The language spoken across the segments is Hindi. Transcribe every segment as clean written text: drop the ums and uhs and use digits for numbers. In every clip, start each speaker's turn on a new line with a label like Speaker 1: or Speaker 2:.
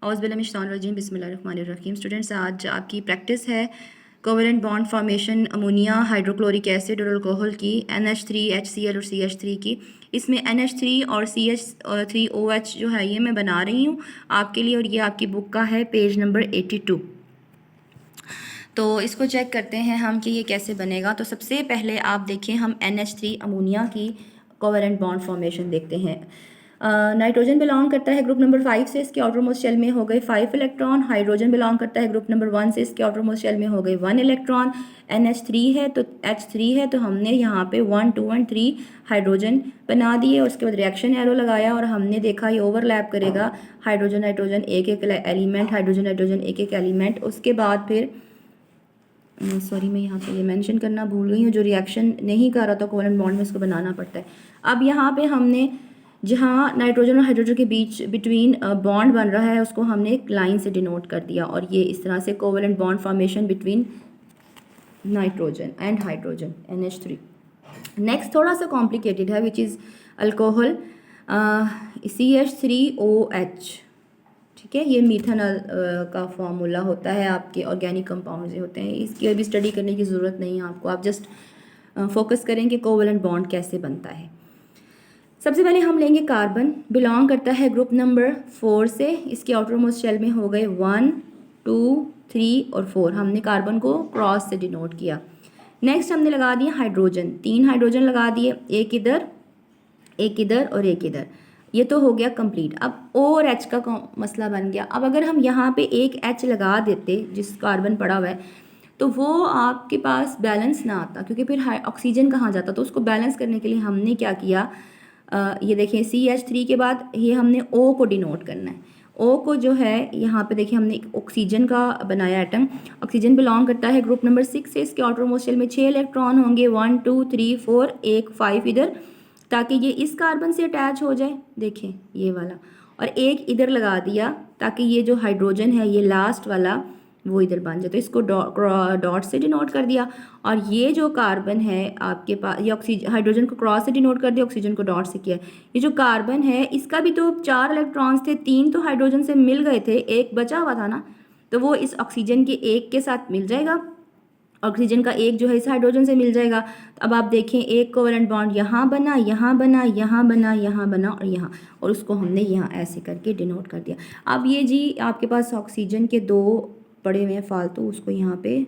Speaker 1: औज़ुबिल्लाहिमिनश्शैतानिर्रजीम बिस्मिल्लाहिर्रहमानिर्रहीम। स्टूडेंट्स, आज आपकी प्रैक्टिस है covalent bond formation ammonia hydrochloric acid और अल्कोहल की NH3 HCl और CH3 की। इसमें NH3 और CH3OH जो है ये मैं बना रही हूँ आपके लिए, और ये आपकी बुक का है पेज नंबर 82। तो इसको चेक करते हैं हम कि ये कैसे बनेगा। तो सबसे पहले आप देखें, हम NH3 अमोनिया की कोवेलेंट बॉन्ड फॉर्मेशन देखते हैं। नाइट्रोजन बिलोंग करता है ग्रुप नंबर 5 से, इसके आउटरमोस्ट शेल में हो गए 5 इलेक्ट्रॉन। हाइड्रोजन बिलोंग करता है ग्रुप नंबर 1 से, इसके आउटरमोस्ट शेल में हो गए 1 इलेक्ट्रॉन। NH3 है तो H3 है, तो हमने यहाँ पे 1 2 और 3 हाइड्रोजन बना दिए, और उसके बाद रिएक्शन एरो लगाया और हमने देखा ये ओवरलैप करेगा हाइड्रोजन नाइट्रोजन एक एक एलिमेंट, हाइड्रोजन नाइट्रोजन एक एक एलिमेंट। उसके बाद फिर सॉरी मैं यहाँ पे ये मेंशन करना भूल गई हूँ, जो रिएक्शन नहीं कर रहा था कोवेलेंट बॉन्ड में, इसको बनाना पड़ता है। अब यहाँ पे हमने जहाँ नाइट्रोजन और हाइड्रोजन के बीच बिटवीन बॉन्ड बन रहा है उसको हमने एक लाइन से डिनोट कर दिया, और ये इस तरह से covalent bond formation between nitrogen and hydrogen NH3। Next थोड़ा सा कॉम्प्लिकेटेड है, विच इज़ अल्कोहल CH3OH। ठीक है, ये मीथेनॉल का फॉर्मूला होता है, आपके ऑर्गेनिक कंपाउंड होते हैं, इसकी अभी स्टडी करने की ज़रूरत नहीं है आपको, आप जस्ट फोकस करें कि कोवेलेंट बॉन्ड कैसे बनता है। सबसे पहले हम लेंगे कार्बन, बिलोंग करता है ग्रुप नंबर 4 से, इसके आउटर मोस्ट शेल में हो गए 1 2 3 और 4। हमने कार्बन को क्रॉस से डिनोट किया। नेक्स्ट हमने लगा दिया हाइड्रोजन, 3 हाइड्रोजन लगा दिए, एक इधर एक इधर और एक इधर। ये तो हो गया कंप्लीट। अब O और H का मसला बन गया। अब अगर हम यहाँ पे एक H लगा देते जिस कार्बन पड़ा हुआ है, तो वो आपके पास बैलेंस ना आता, क्योंकि फिर ऑक्सीजन कहाँ जाता। तो उसको बैलेंस करने के लिए हमने क्या किया, ये देखिए CH3 के बाद ये हमने O को डिनोट करना है। O को जो है यहाँ पे देखिए हमने ऑक्सीजन का बनाया एटम। ऑक्सीजन बिलोंग करता है ग्रुप नंबर 6 से, इसके आउटरमोस्ट शेल में 6 इलेक्ट्रॉन होंगे, 1 2 3 4, एक 5 इधर, ताकि ये इस कार्बन से अटैच हो जाए, देखें ये वाला, और एक इधर लगा दिया ताकि ये जो हाइड्रोजन है ये लास्ट वाला वो इधर बन जाए। तो इसको डॉट से डिनोट कर दिया, और ये जो कार्बन है आपके पास, ये ऑक्सीजन हाइड्रोजन को क्रॉस से डिनोट कर दिया, ऑक्सीजन को डॉट से किया। ये जो कार्बन है इसका भी तो 4 इलेक्ट्रॉन्स थे, 3 तो हाइड्रोजन से मिल गए थे, एक बचा हुआ था ना, तो वो इस ऑक्सीजन के एक के साथ मिल जाएगा, ऑक्सीजन का एक जो है इस हाइड्रोजन से मिल जाएगा। तो अब आप देखें एक कोवेलेंट बॉन्ड यहाँ बना, यहाँ बना, यहाँ बना, यहाँ बना और यहाँ, और उसको हमने यहाँ ऐसे करके डिनोट कर दिया। अब ये जी आपके पास ऑक्सीजन के 2 पड़े हुए हैं फालतू, उसको यहाँ पे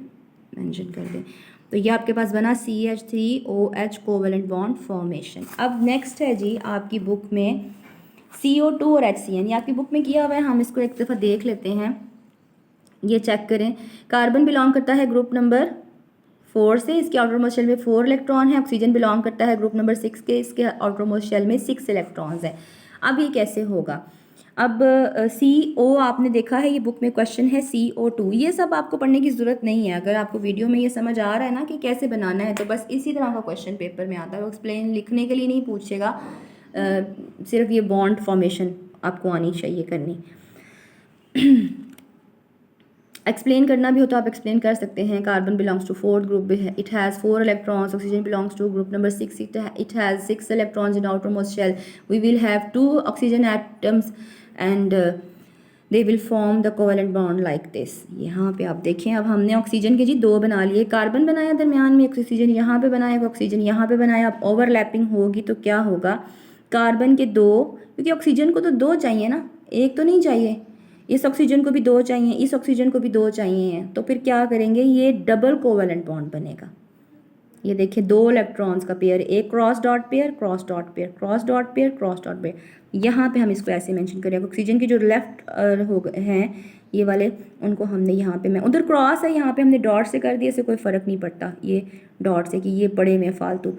Speaker 1: मेंशन कर दें। तो ये आपके पास बना CH3OH कोवेलेंट बॉन्ड फॉर्मेशन। अब नेक्स्ट है जी आपकी बुक में CO2 और HCN, ये आपकी बुक में किया हुआ है, हम इसको एक दफ़ा देख लेते हैं। ये चेक करें, कार्बन बिलोंग करता है ग्रुप नंबर 4 से, इसके आउटरमोस्ट शेल में 4 इलेक्ट्रॉन है। ऑक्सीजन बिलोंग करता है ग्रुप नंबर 6 के, इसके आउटरमोस्ट शेल में 6 इलेक्ट्रॉन्स हैं। अब ये कैसे होगा, अब CO आपने देखा है, ये बुक में क्वेश्चन है CO2, ये सब आपको पढ़ने की ज़रूरत नहीं है। अगर आपको वीडियो में ये समझ आ रहा है ना कि कैसे बनाना है, तो बस इसी तरह का क्वेश्चन पेपर में आता है, वो एक्सप्लेन लिखने के लिए नहीं पूछेगा, सिर्फ ये बॉन्ड फॉर्मेशन आपको आनी चाहिए करनी। एक्सप्लेन करना भी हो तो आप एक्सप्लेन कर सकते हैं। Carbon belongs to 4th group, it has 4 electrons. Oxygen belongs to group number 6, it has 6 electrons in outermost shell. We will have 2 oxygen atoms and they will form the covalent bond like this. यहाँ पे आप देखें, अब हमने ऑक्सीजन के जी 2 बना लिए, कार्बन बनाया दरमियान में, ऑक्सीजन यहाँ पे बनाया, ऑक्सीजन यहाँ पे बनाया। अब ओवरलैपिंग होगी तो क्या होगा, कार्बन के 2, क्योंकि ऑक्सीजन को तो 2 चाहिए ना, एक तो नहीं चाहिए, इस ऑक्सीजन को भी 2 चाहिए, इस ऑक्सीजन को भी 2 चाहिए, तो फिर क्या करेंगे, ये डबल कोवेलेंट बॉन्ड बनेगा। ये देखिए 2 इलेक्ट्रॉन्स का पेयर, एक cross dot pair, cross dot pair, cross dot pair, cross dot pair. यहाँ पे हम इसको ऐसे मेंशन करेंगे, ऑक्सीजन के जो लेफ्ट हो गए हैं ये वाले, उनको हमने यहाँ पे, मैं उधर क्रॉस है, यहाँ पे हमने डॉट से कर दिया, इससे कोई फ़र्क नहीं पड़ता ये डॉट से कि ये पड़े हुए फालतू,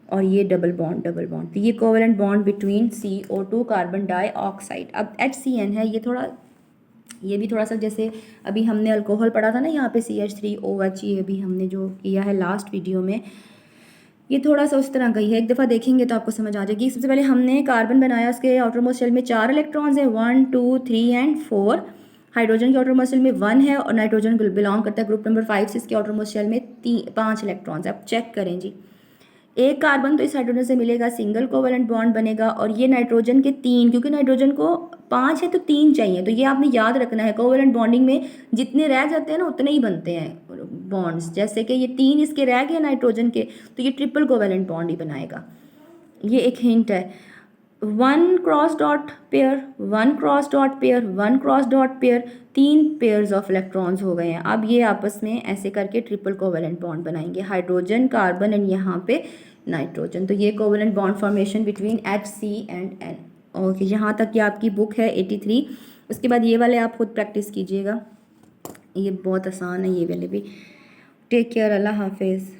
Speaker 1: और ये डबल बॉन्ड डबल बॉन्ड। तो ये covalent bond between CO2 carbon dioxide. अब HCN है, ये भी थोड़ा सा जैसे अभी हमने अल्कोहल पढ़ा था ना, यहाँ पे CH3OH, ये भी हमने जो किया है लास्ट वीडियो में, ये थोड़ा सा उस तरह का ही है। एक दफ़ा देखेंगे तो आपको समझ आ जाएगी। सबसे पहले हमने कार्बन बनाया, उसके आउटरमोस्ट शेल में 4 इलेक्ट्रॉन्स हैं, 1 2 3 एंड 4। हाइड्रोजन के आउटरमोस्ट शेल में 1 है, और नाइट्रोजन बिलोंग करता है ग्रुप नंबर 5 से, इसके आउटरमोस्ट शेल में 5 इलेक्ट्रॉन्स है। अब चेक करें जी, एक कार्बन तो इस हाइड्रोजन से मिलेगा, सिंगल कोवेलेंट बॉन्ड बनेगा, और ये नाइट्रोजन के 3, क्योंकि नाइट्रोजन को 5 है तो 3 चाहिए, तो ये आपने याद रखना है। कोवेलेंट बॉन्डिंग में जितने रह जाते हैं ना उतने ही बनते हैं बॉन्ड्स, जैसे कि ये 3 इसके रह गए नाइट्रोजन के, तो ये ट्रिपल कोवेलेंट बॉन्ड ही बनाएगा। ये एक हिंट है। 1 cross dot pair, 1 cross dot pair, 1 cross dot pair, 3 pairs of electrons हो गए हैं। अब ये आपस में ऐसे करके ट्रिपल कोवेलेंट बॉन्ड बनाएंगे, हाइड्रोजन, कार्बन एंड यहाँ पे नाइट्रोजन। तो ये covalent bond formation between HC and N। Okay, यहाँ तक ये आपकी बुक है 83। उसके बाद ये वाले आप खुद प्रैक्टिस कीजिएगा, ये बहुत आसान है ये वाले भी। टेक केयर, अल्लाह हाफिज़।